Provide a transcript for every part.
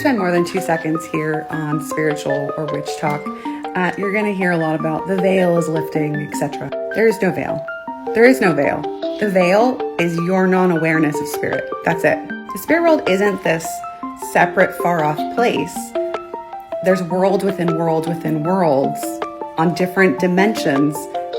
spend more than 2 seconds here on spiritual or witch talk, you're going to hear a lot about the veil is lifting, etc. There is no veil. There is no veil. The veil is your non-awareness of spirit. That's it. The spirit world isn't this separate, far-off place. There's world within world within worlds on different dimensions,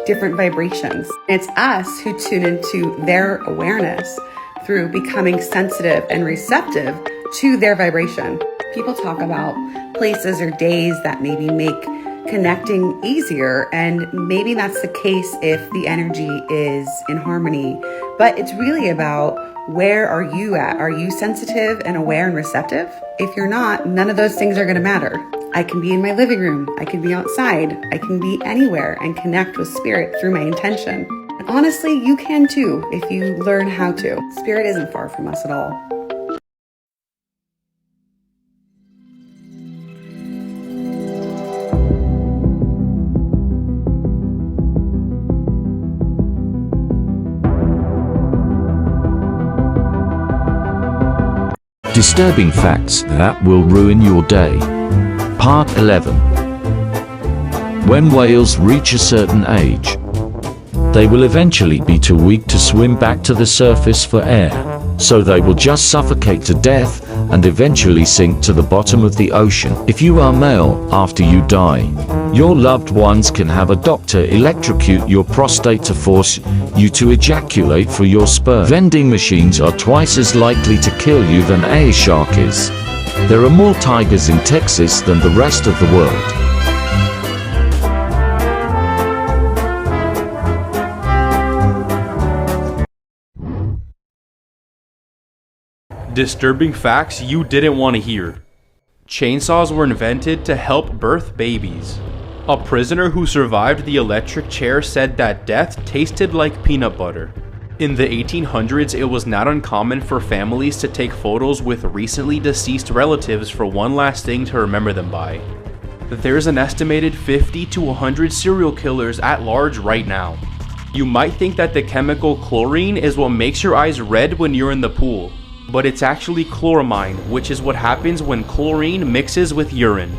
different vibrations. It's us who tune into their awareness through becoming sensitive and receptive to their vibration. People talk about places or days that maybe make connecting easier, and maybe that's the case if the energy is in harmony, but it's really about where are you at? Are you sensitive and aware and receptive? If you're not, none of those things are going to matter. I can be in my living room, I can be outside, I can be anywhere and connect with spirit through my intention. And honestly, you can too if you learn how to. Spirit isn't far from us at all. Disturbing facts that will ruin your day. Part 11. When whales reach a certain age, they will eventually be too weak to swim back to the surface for air, so they will just suffocate to death and eventually sink to the bottom of the ocean. If you are male, after you die, your loved ones can have a doctor electrocute your prostate to force you to ejaculate for your sperm. Vending machines are twice as likely to kill you than a shark is. There are more tigers in Texas than the rest of the world. Disturbing facts you didn't want to hear. Chainsaws were invented to help birth babies. A prisoner who survived the electric chair said that death tasted like peanut butter. In the 1800s, it was not uncommon for families to take photos with recently deceased relatives for one last thing to remember them by. There's an estimated 50 to 100 serial killers at large right now. You might think that the chemical chlorine is what makes your eyes red when you're in the pool, but it's actually chloramine, which is what happens when chlorine mixes with urine.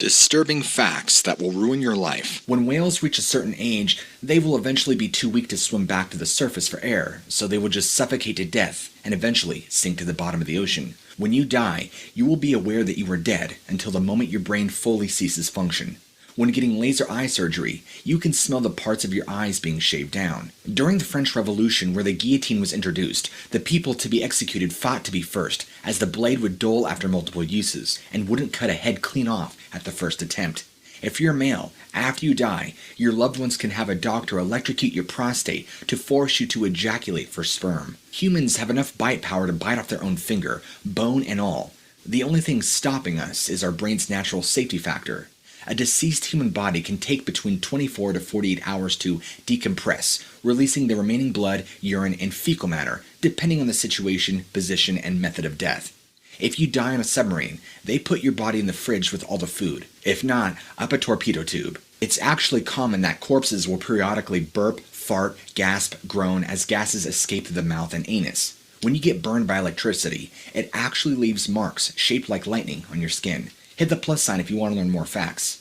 Disturbing facts that will ruin your life. When whales reach a certain age, they will eventually be too weak to swim back to the surface for air, so they will just suffocate to death and eventually sink to the bottom of the ocean. When you die, you will be aware that you were dead until the moment your brain fully ceases function. When getting laser eye surgery, you can smell the parts of your eyes being shaved down. During the French Revolution, where the guillotine was introduced, the people to be executed fought to be first, as the blade would dull after multiple uses, and wouldn't cut a head clean off at the first attempt. If you're male, after you die, your loved ones can have a doctor electrocute your prostate to force you to ejaculate for sperm. Humans have enough bite power to bite off their own finger, bone and all. The only thing stopping us is our brain's natural safety factor. A deceased human body can take between 24 to 48 hours to decompress, releasing the remaining blood, urine, and fecal matter, depending on the situation, position, and method of death. If you die on a submarine, they put your body in the fridge with all the food. If not, up a torpedo tube. It's actually common that corpses will periodically burp, fart, gasp, groan as gases escape through the mouth and anus. When you get burned by electricity, it actually leaves marks shaped like lightning on your skin. Hit the plus sign if you want to learn more facts.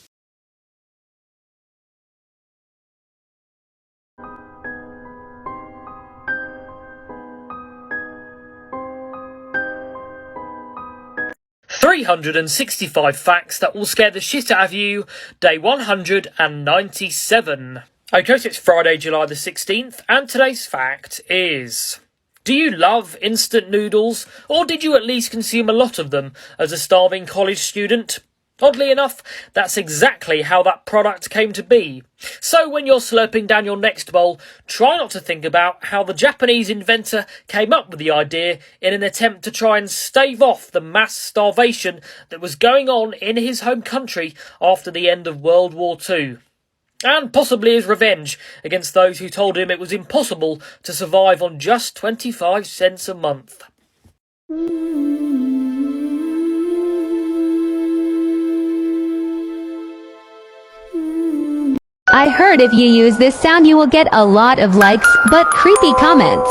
"365 facts that will scare the shit out of you," day 197. Okay, so it's Friday, July the 16th, and today's fact is: do you love instant noodles, or did you at least consume a lot of them as a starving college student? Oddly enough, that's exactly how that product came to be. So when you're slurping down your next bowl, try not to think about how the Japanese inventor came up with the idea in an attempt to try and stave off the mass starvation that was going on in his home country after the end of World War II. And possibly as revenge against those who told him it was impossible to survive on just 25 cents a month. I heard if you use this sound you will get a lot of likes, but creepy comments.